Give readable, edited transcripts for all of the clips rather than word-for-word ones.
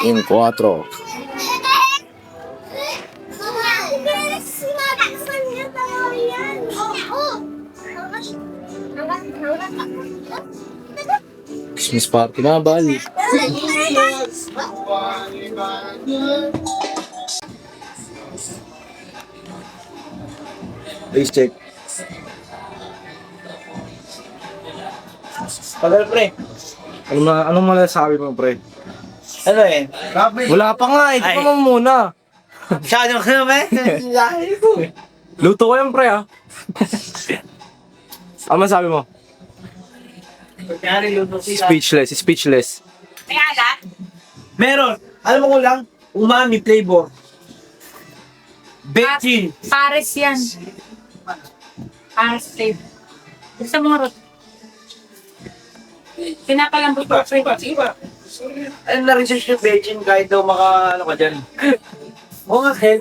In 4. Christmas party na, Bali. Please check. Tagal, pre. Anong masasabi mo, pre? Ano eh? Wala pa nga, ito pa mo muna. Masyadong ka naman. Luto ko yan, pre, ah. Ano masasabi mo? Kaya luto sila. Speechless. Meron. Alam mo ko lang, umami flavor. Bechin. Pares yan. Pares flavor. Gusto mo rot? Pinapalambot ko. Sige ba? Ano na-research yung Bechin kahit daw maka, ano ka dyan? Oo nga, Ken.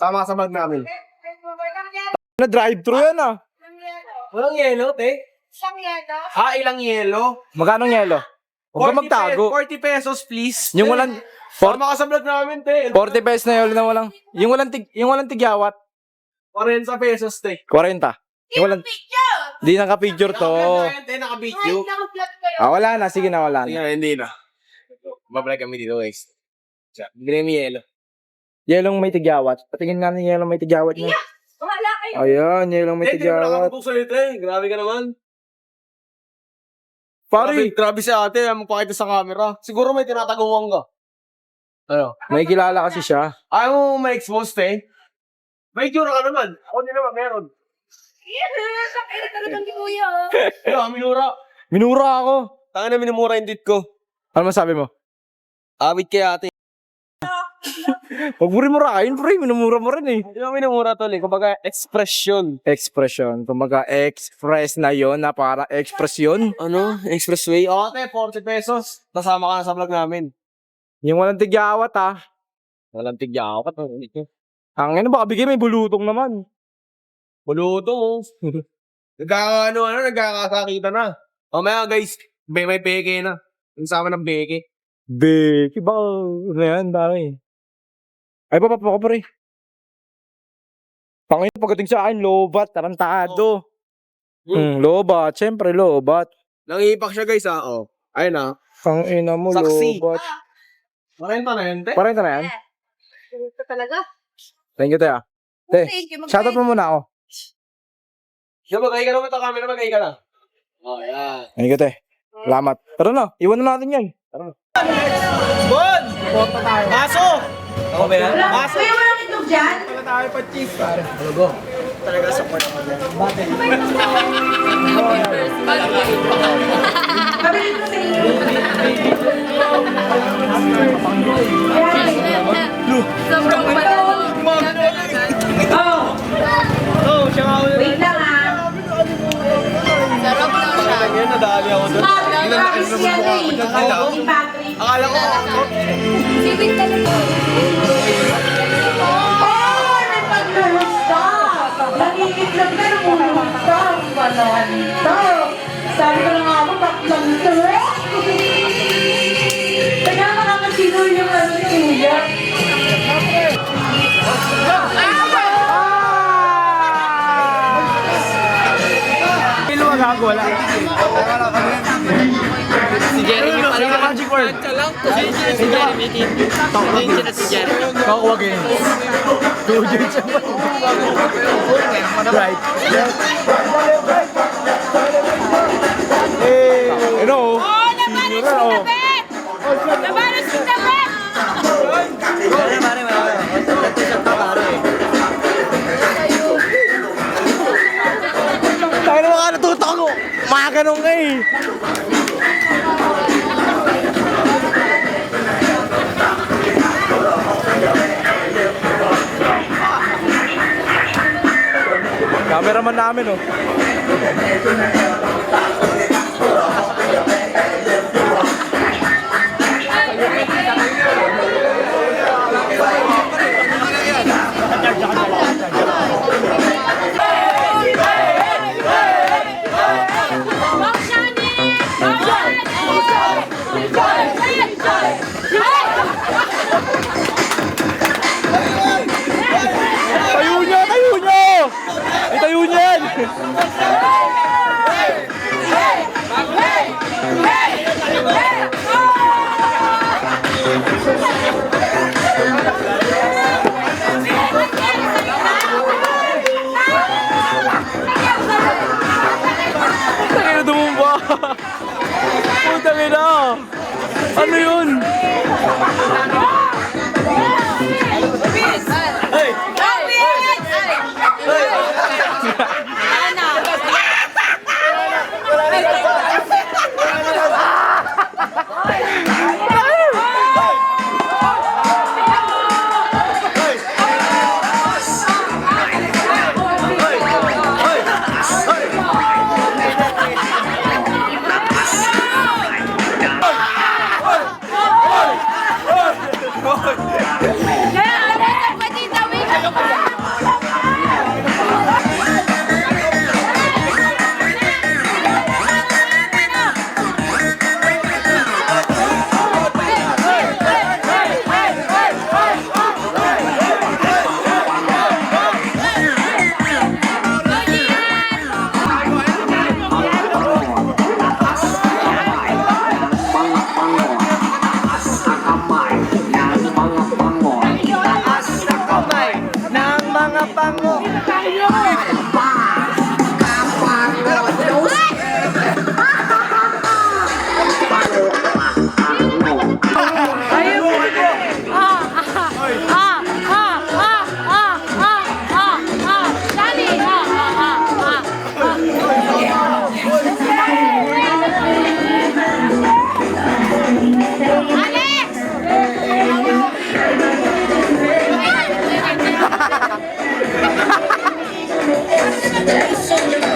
Sama sa mag namin. Na drive-thru yan, ah. Walang yelo, te. Isang yelo. Ilang yelo? Magkano yelo? Huwag ka magtago. 40 pesos, please. Yung walang... Sama ka sa vlog namin, te. 40 pesos na yelo na walang... Yung walang tigyawat. 40 pesos, te. 40. Yung walang... Picture! Di naka-picture to. Naka-video. Naka-vlog kayo. Wala na. Sige na, wala na. Hindi na. Babalik kami dito, guys. Bigyan mo yelo. Yelong may tigyawat. Patingin nga ng yelong may tigyawat niya. Wala kayo. Ayan, yelong may Hindi mo tigyawat. nakakapag salita eh. Grabe ka naman. Pare, Grabe si ate. Magpakita sa camera. Siguro may tinataguan ka. Ano? may kilala kasi siya. Ayaw mo ma-expose, te? May itsura ka naman. Ako din naman, meron. Sakit talagang di kuya. Minura. Minura ako. Tanga na minumura yung dit ko. Ano masabi mo? Awit kay ate. Huwag mo rin murahin, pre. Minumura mo rin eh. Hindi mo minumura tol eh. Kumbaga, expression. Expression. Kumaga, express na yon na para expression. Ano? Expressway? Oo, te. 40 pesos. Nasama ka na sa vlog namin. Yung walang tigyawat, ah. Walang tigya ako. Ang ano, baka bigay may bulutong naman. Bulutong. Nagkakasakita na. Mamaya guys, may peke na. Yung sama ng peke. Beki, baka ano yan, dami. Ay, papapa ko, pre. Panginoon, pagdating sa akin, lobat, tarantado. Lobat, syempre, lobat. Nangipak siya guys ha. Oh. Ayun na. Pangina mo, Saksi. lobat. 40 na yun, te. 40 na yan? Ito talaga. Thank you, te, ah. Te, Thank you. shoutout mo muna ako. Siya, magay ka naman ito camera, magay ka na. Oh, yan. Thank you, te. Salamat. Tara na, iwan na natin yan. Tara na. Bon! Pasok! Ako ba yan? Pasok! Kuya, walang itlog dyan? Wala tayo pa chief, pare. Ano go? Talaga support ako dyan. Bakit? Pabilis mo sa inyo. Sobrang pala. Oh, siya nga ulit. Wait lang ah. Sarap lang siya. Yan, nadali ako doon. Promise yan eh. Ni Patrick. Akala ko, Sipin talaga. Oh, may paglulusta. Nangigitlog na lumulusta. Pananta. Sabi ko na nga mo, paglulusta. Kaya makakasino yung ano ni Kuya. gago, wala. Si Jeremy pa rin. Magic word. Si Jeremy din. Hindi na si Jeremy. Kakuwagin. Dude, right. Eh, you know. Oh, nabalas si Tabet! Nabalas si Tabet! Tayo naman ka natutok ako. Mga ganun nga eh. Cameraman namin oh. Tayo niya! Tayo niya! Itayo niya yan! Tayo na dumumba! Puta ina! Ano yun?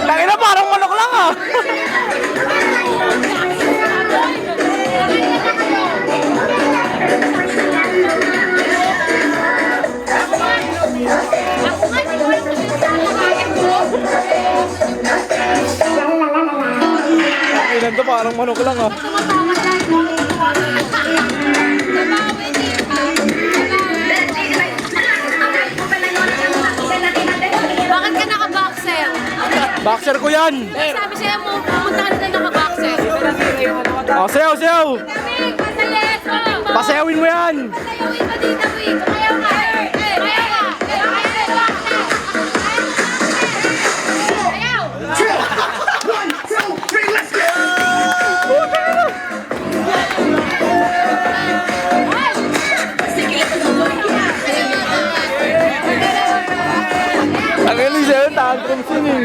Tangina, parang manok lang ah. Ilan to, parang manok lang ah. Bakit ka naka-boxer? Boxer ko yan. Sabi sa'yo mo, pumunta ka na naka-boxer. Oh, sayaw, sayaw. Pasalit! Pasayawin mo yan. Pasayawin mo dito, Wig. Ayaw ka. Ayaw ka. Ayaw. Ang galing sa'yo, tantrums yun eh.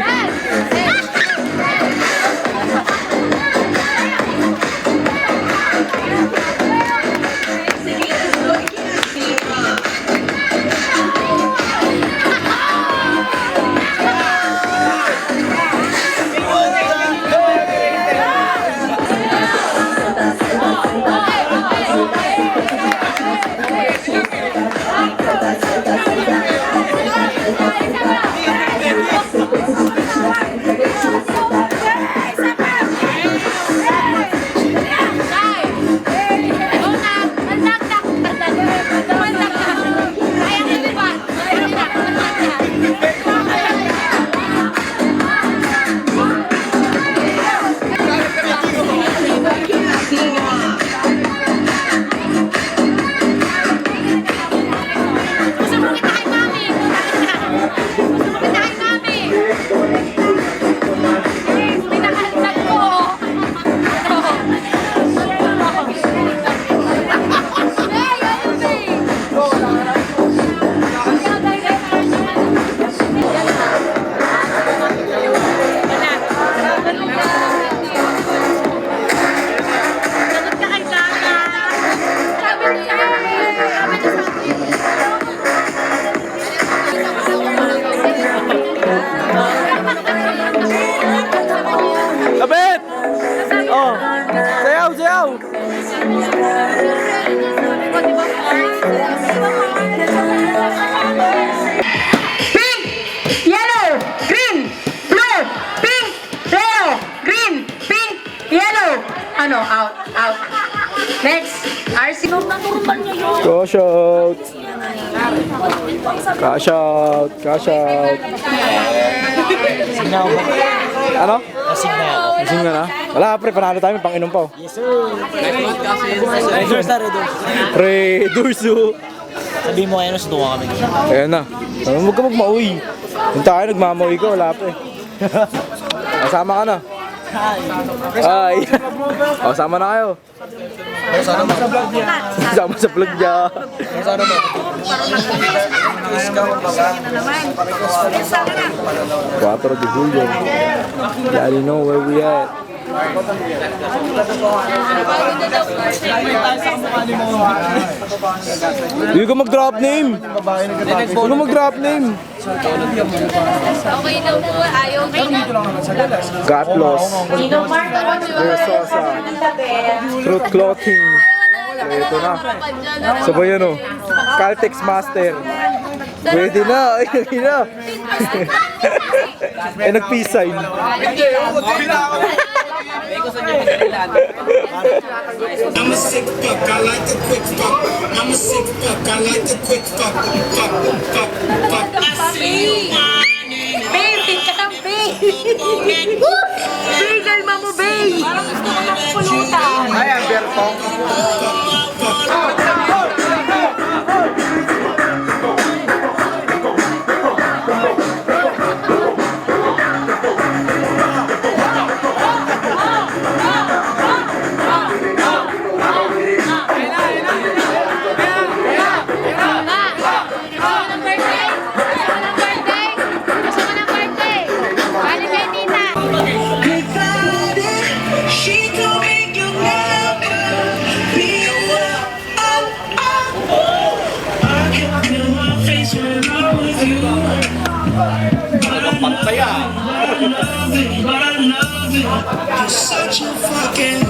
Pink, yellow, green, blue, pink, yellow, green, pink, yellow. Ano, out, out. Next, RC. Cash out. Cash out. Cash out. Ano? Lasing na na? Wala pre, panalo tayo, may pang-inom pa. Yes sir. Redurso. Sabihin mo kayo na sutuwa kami. Ayan na. Huwag ka magmauwi. Yung tayo nagmamauwi ko, wala pa eh. Kasama ka na. Hi. O, sama na kayo. Sama sa vlog niya. 4 de Julio. You already know where we at. Hindi ko mag-drop name. Hindi ko mag-drop name. Okay daw po, ayaw na. Got lost. Nino Mark, ano Versosa. Truth clothing. Ito na. Sabay yan o. Caltex Master. Pwede na. Ay, hindi na. Eh, nag-peace sign. I'm a sick fuck, I like the quick fuck. I'm a sick fuck, I like the quick fuck. Fuck, fuck, fuck. I see you whining. Babe, ka ng babe. Babe, kalma mo, babe. Parang gusto ko ng pulutan. Ay, Alberto. She told me you'll never be aware. Oh, oh. I can feel my face when I'm with you. But I love it, but I love it. You're such a fucking.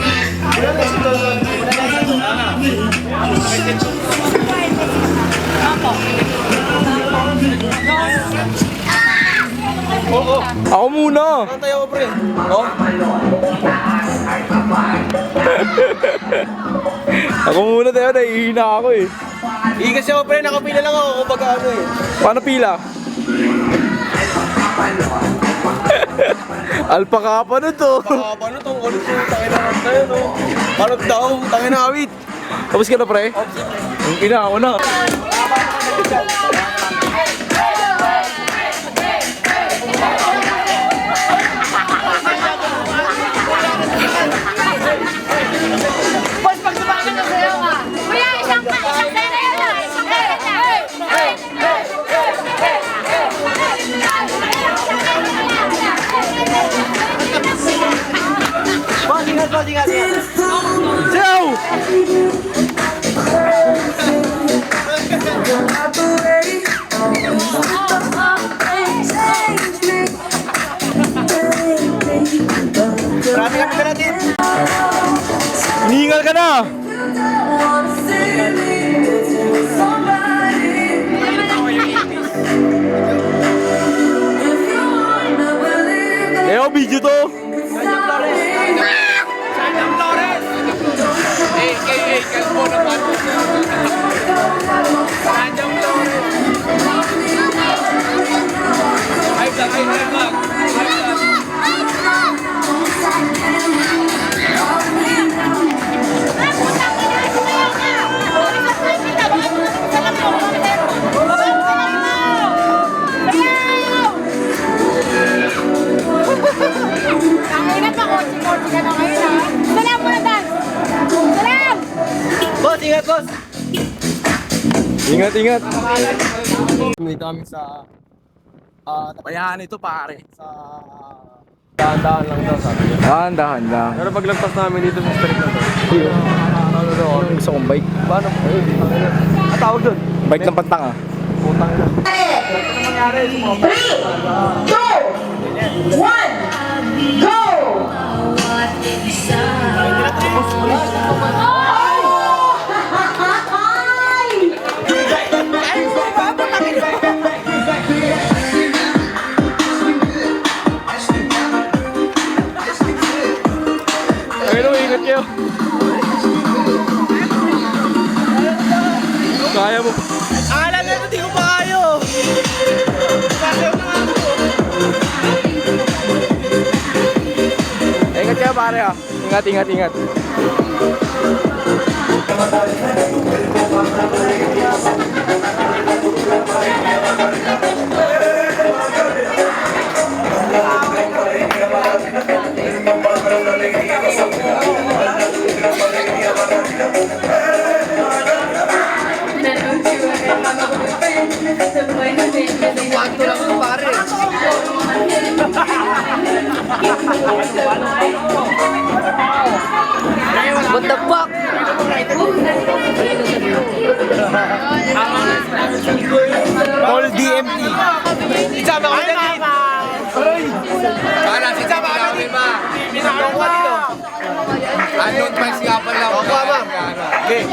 Ako muna. Tayo ko pre. Oh? Ako muna tayo, nahihina ako eh. Hindi kasi ako pre, nakapila lang ako kapag ano eh. Paano pila? Alpaka pa na to. Paano tong ulit yung tangin na tayo no? Paano daw, tangin na awit. Tapos ka na pre? Ang ina, ako na. Boss, pag sumakan na sa'yo ka. Kuya, isang pera yun na. Isang pera na. Boss, ingat. Siyaw! Marami kami ka natin. Hinihingal ka na! Leo, video to! Ingat pa, kotse ka na ngayon ha. Salam mo na, Dan. Salam! Boss, ingat boss. Ingat, ingat! Dito kami sa tapayahan ito pare. Sa dahan-dahan lang daw sabi niya. Dahan lang. Pero paglagpas namin dito sa street na to. Ano daw? Gusto kong bike. Paano? Ang tawag doon? Bike ng pantang ah. Putang na. 3, 2, 1, go! Kaya mo. Akala nito di ko pa kayo. Sasayaw na nga ako. Ingat kayo pare ah. Ingat, ingat, ingat. What the fuck? All DMT. Isama ko dyan. Para si Sama namin ma. Pinakang ko dito. Unknown pa sigapan lang. Ako ba? Okay.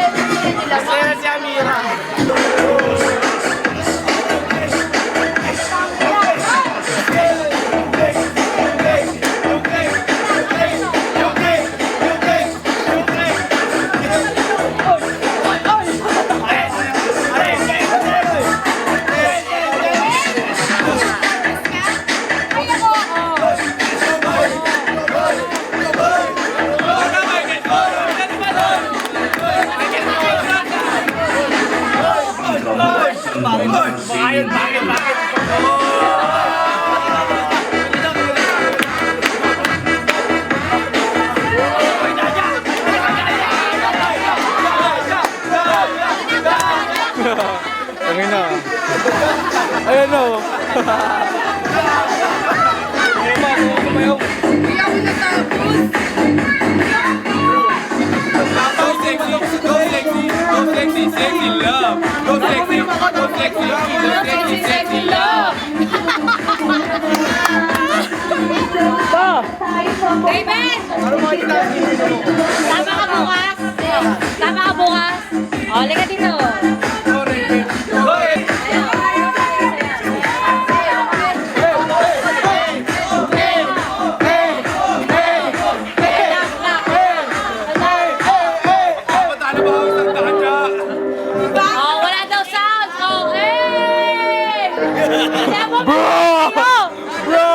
Masaya si Amira. Tangin na. Ayan o. Sexy love. Go sexy, sexy love. David! Tama ka bukas? Tama ka bukas? O, liga dito. Oh, wala daw sound. Okay! Bro! Bro!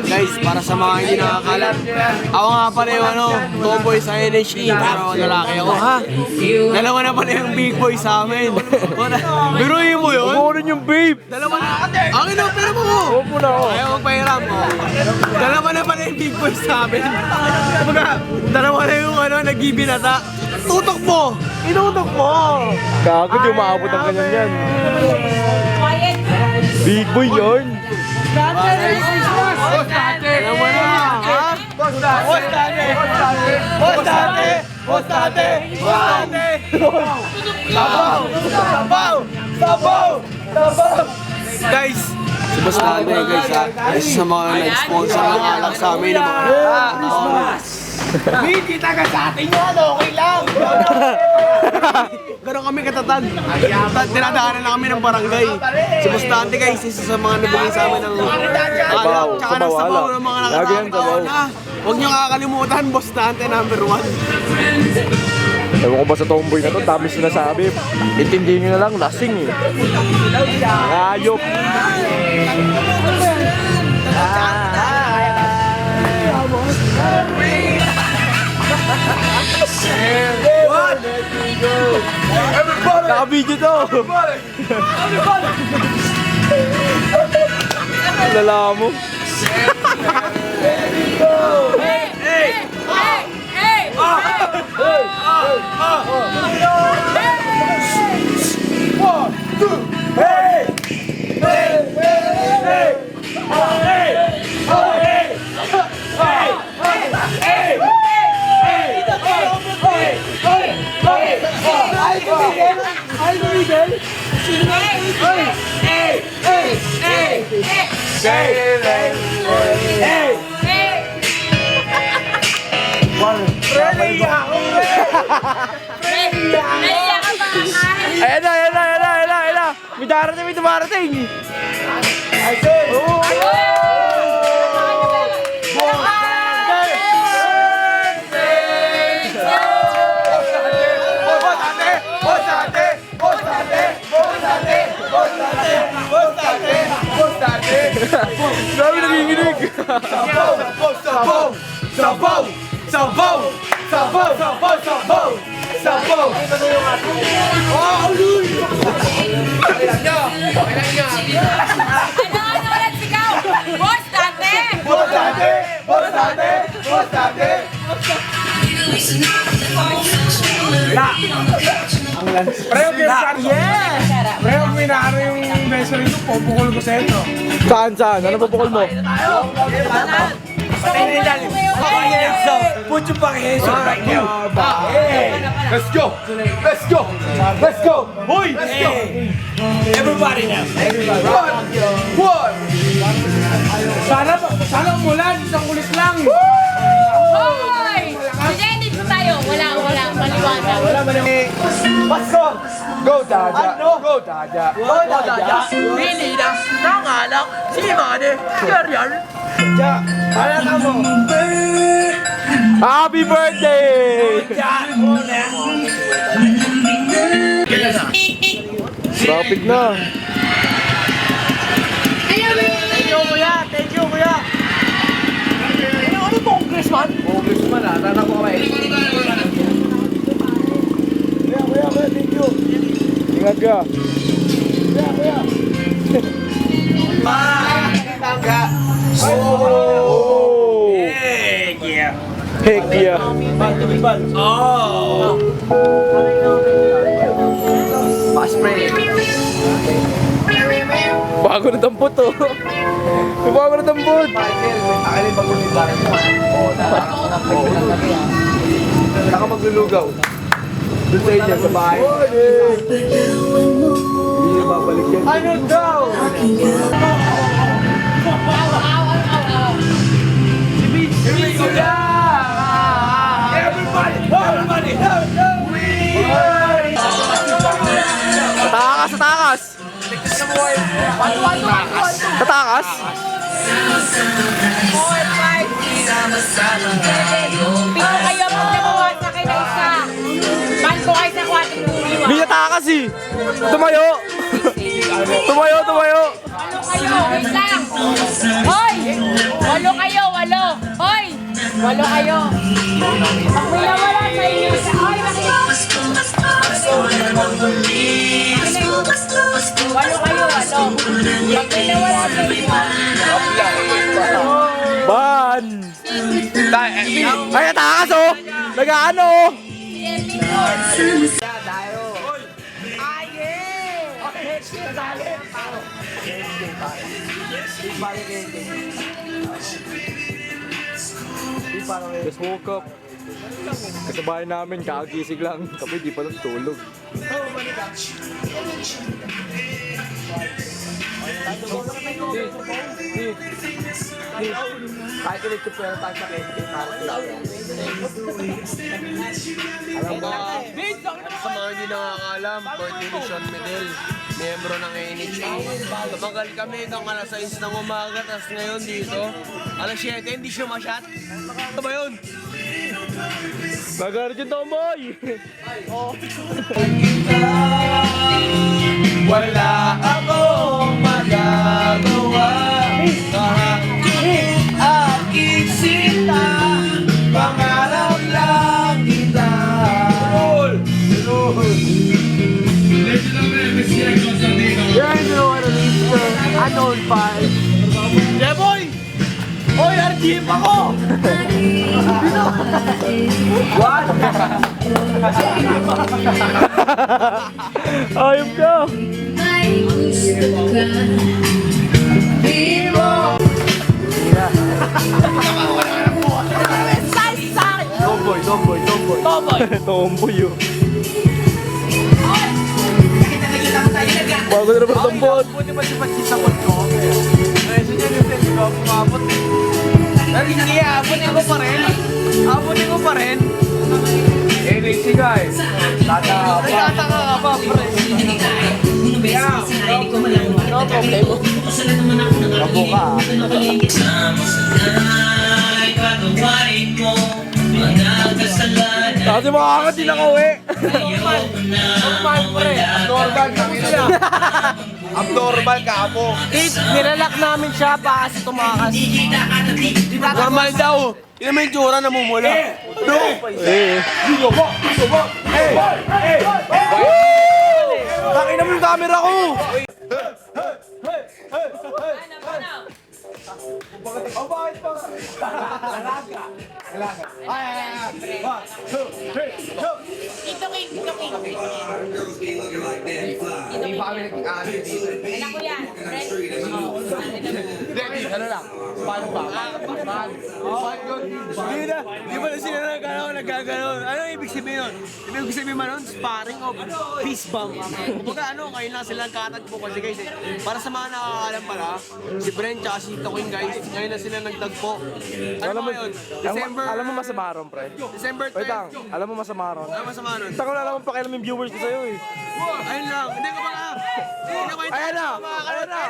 Guys, para sa mga hindi nakakalam, ako nga pala yung tomboy sa NHE, pero lalaki ako ha. Dalawa na pala yung big boy sa amin. Biruin mo yun? Ano rin yung babe? Dalawa na. Akin na, pera mo! Opo na ako. Ayaw magpahiram mo. Dalawa na pala yung big boy sa amin. Kumbaga, dalawa na yung nagbibinata. Tutok mo! Inutok mo! Gago, di umaabot ang ganyan yan. Big boy yun. Dalawa na! Ha? Boss dati! Sabaw! Guys, si Boss Dante guys ha, isa sa mga nag-sponsor ng alak sa amin ng mga hindi taga sa atin yan, okay lang! Ganon kami katatag. Dinadaanan na kami ng barangay. Si Boss Dante guys, isa sa mga nabigay sa amin ng alak, tsaka ng sabaw ng mga Lagi yan, sabaw. nakataon. Huwag niyo kakalimutan, Boss Dante number 1. Ewan ko ba sa tomboy na to, dami sinasabi. Intindihin nyo na lang, lasing eh. Ayop. Naka-video to. Lala mo. Ayan na. May dumarating. Grabe nanginginig. Ano ulit sigaw? Boss, dati! Saan? Ano pupukol mo? Put your pakiheso right now. Let's go! Hoy! Everybody now. One! Sana umulan, isang kulit lang. Hoy! Hindi, dito tayo. Wala. Maliwanag. Go, Dada. Go, Dada. Pili na nangalang si Mane Garyal. Happy birthday! Traffic na. Thank you, kuya. Ano to, Congressman? Congressman ah, tanda ko kami. Kuya, thank you. Ingat ka. Oh! Heck yeah. Oh! Bago na dampot to. Bago na dampot. Wala ka maglulugaw. Doon sa inyo, sa bahay. Hindi na babalik yan. Ano daw? Tatakas? Pino kayo pag nabuhat sa akin na isa. Man ko kayo sa 4 Hindi tatakas eh. Tumayo. Tumayo. Walo kayo, wait lang. Hoy! Walo kayo. Hoy! Walo kayo. Pag may nawala sa inyo, hoy, walo kayo. Pag may nawala sa inyo, Ban! Ay, tatakas oh! Nag-ano? Just woke up. Kasabayan namin, kakagising lang. Kapag di pa natulog. Kahit ulit ko pero tayo sa kente. Alam mo, sa mga hindi nakakalam, birthday ni Sean Medel, miyembro ng NHA. Tumagal kami ng alas 6 ng umaga, tapos ngayon dito, alas 7, hindi siya masyat. Ano ba yun? Nagarit yung tomboy! Wala akong magagawa kahit aking sinta, pangarap lang kita. Ano, Jeboy! Oy, RJ! Team ako! Ayop ka! Tomboy. Tomboy yun. Bago na naman tambot. Buti ba si Pachi sa ko? Ay, siya yung sense ko, umabot eh. Pero hindi, abutin ko pa rin. Eh, lazy guy. Nagtataka ka ba, pre? No problemo. Abo ka. Kasi makakakat din ako eh. Normal, pre. Abnormal kami sila. Abnormal ka po. Nilalak namin siya pa kasi tumakas. Normal daw. Yun naman yung tsura namumula. Ano? Bakit naman yung camera ko? Tito King. Anak ko yan. Di ba na sila nagkagano'n? Ano ibig sabihin nun? Ibig sabihin man nun, sparring o peace bomb. Kumbaga kayo lang sila nagkatagpo kasi guys eh. Para sa mga nakakalam pala, si Brent tsaka si Toking guys, ngayon na sila nagtagpo. Ano ba yun? December... Alam mo masama ron, pre. December 3rd. Wait lang, alam mo masama ron. Ano masama nun? Taka na alam mo pakialam yung viewers ko sa'yo eh. Ayun lang. Hindi ka ba nga? Ayan na! Ayun na!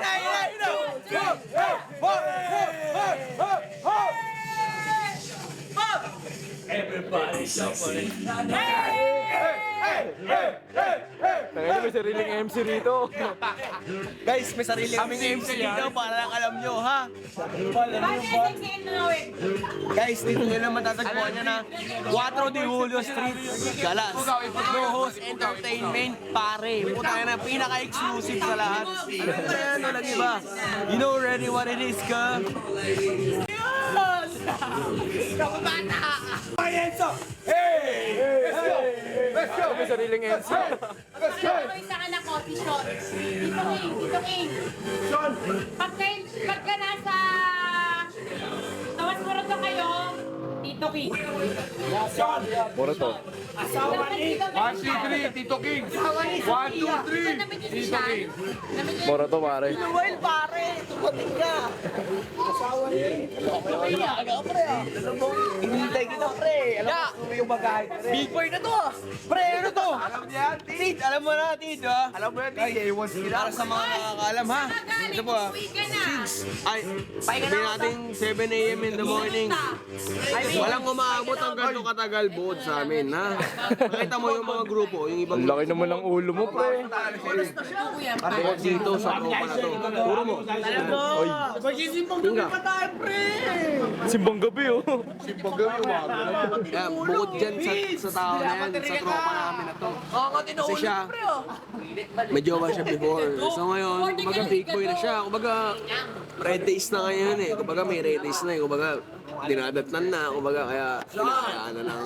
Tangina, may sariling MC rito. Guys, may sarili kaming MC dito para lang alam nyo, ha? Guys, dito nyo lang matatagpuan nyo na 4 de Julio Street, Galas. Rohos Entertainment, pare. Puta na, pinaka-exclusive sa lahat. Ayan, walang iba. You know already what it is, ka? May sariling MC. Ito isa ka na coffee shop. Tito King. Pagka nasa Tawas Moroto kayo, Tito King. Mura to. 1, 2, 3, Tito King. 1, 2, 3, Tito King. Mura to, pare. Well, pare, tumating ka. Hinintay kita, pre. Alam mo yung bagay. Big boy na to, ah. Pre, ano to? Alam mo yan, Tid. Alam mo na, Tid, ha? Alam mo yan, Tid. Para sa mga nakakaalam, ha? Ito po, ha? Ay, sabihin natin 7 a.m. in the morning. Walang umaabot ang ganito katagal buod sa amin, ha? Nakita mo yung mga grupo, yung ibang Ang laki naman ng ulo mo, pre. buod dito sa tropa na to. Puro mo. Oy, Magsisimpang gabi pa tayo, pre! simbang gabi oh. Kaya bukod dyan sa tao na yan, sa tropa namin na to. Kasi siya, may jowa siya before. So ngayon, kumbaga big boy na siya. Kumbaga, red days na ngayon eh. Kumbaga may red days na eh. Kumbaga, dinadatnan na. Kumbaga, kaya hinahayaan na lang.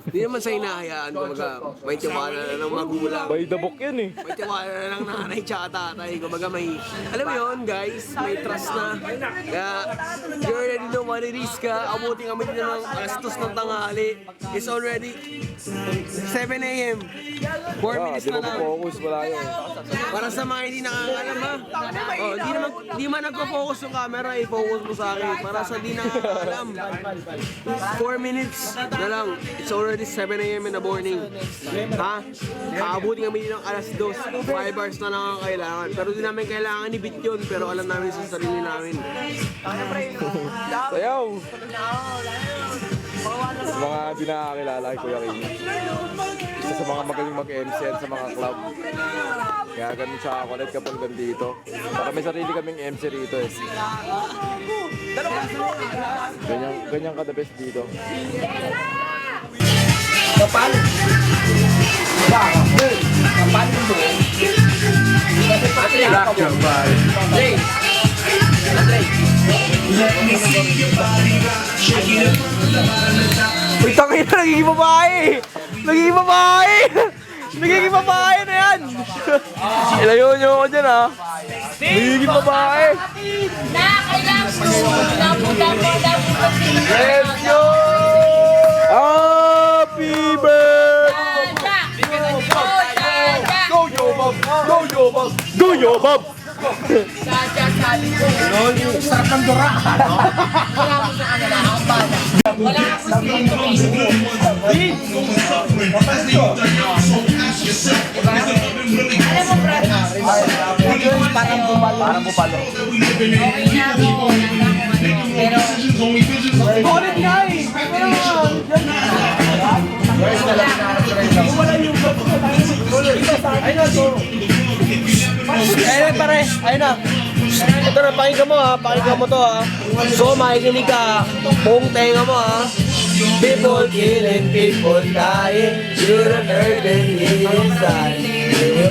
Hindi naman sa hinahayaan. Kumbaga, may tiwala na ng magulang. By the book yan eh. May tiwala na ng nanay tsaka tatay. Kumbaga may, alam mo yun guys, may trust na. Kaya, you already know what it is ka. Abutin kami dito ng alas 2 ng tanghali. It's already 7 a.m. 4 minutes Di na ba lang. focus wala yun. Para sa mga hindi nakakalam ha. Oh, di man nagpo-focus yung camera, i-focus mo sa akin. Para sa di nakakalam. 4 minutes na lang. It's already 7 a.m. in the morning. Ha? Aabutin kami ng alas 2. 5 hours na lang ang kailangan. Pero di namin kailangan i-beat yun. Pero alam namin sa sarili namin. Sayaw! Sa mga di nakakilala kay Kuya King. Isa sa mga magaling mag-MC sa mga club. Kaya ganun siya kakulit kapag nandito. Para may sarili kaming MC rito eh. Ganyan ka the best dito. Kapal. Kapal mo. Kasi pati ako. Uy, tangin na, nagiging babae! Nagiging babae! Nagiging babae na yan! Ilayo nyo ako dyan ha! Nagiging babae! Na, kailangan mo. Let's go! Happy birthday! Go yo Bob! Go yo Bob! Go yo Bob! Sarap ng dura. Wala mo sa kanila, ang bala. Wala akong alam mo, Brad, Parang bupalo. okay na ako, pero Ulit nga eh! Ayun pare, ayun na. Ito na, pakinggan mo ha, pakinggan mo to ha. So, makikinig ka, buong tenga mo ha. People killing, people dying. Should have heard it inside.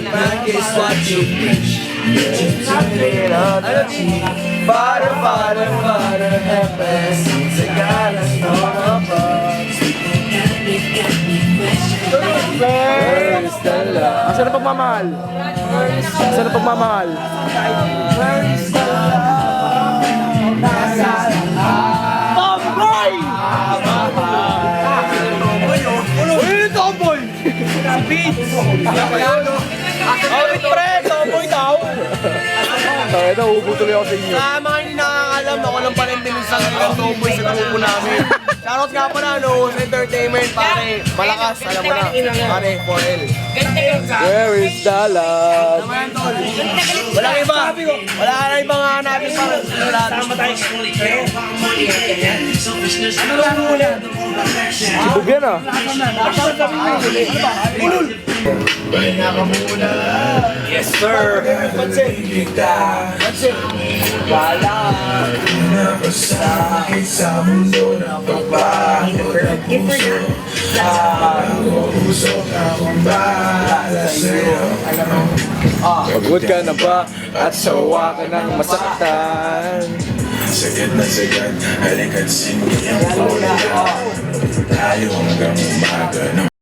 Practice what you preach. Father, Father, Father, have mercy. Sa galas ng above. Where's the love? Asan ang pagmamahal? Asan ang pagmamahal? Where's the love? Tomboy! Uy, tomboy! Beats! Awit pre, tomboy daw! Kaya na, ubo tuloy ako sa inyo. Sa mga hindi nakakalam, ako lang pala yung binisang ng tomboy sa grupo namin. Shoutout nga pala, no, sa entertainment, pare. Malakas, alam mo na. Pare, 4L. Where is the love? Wala iba. Wala na ibang hanapin para sa lahat. Sibog yan ah. Yes, sir. Pansin. Wala. Sakit sa mundo ng pagbago ng puso. Usok akong bahala sa'yo. Pagod ka na ba? At sawa ka ng masaktan. Sagad na sagad, halika't sinigyan ko. Tayo hanggang umaga ng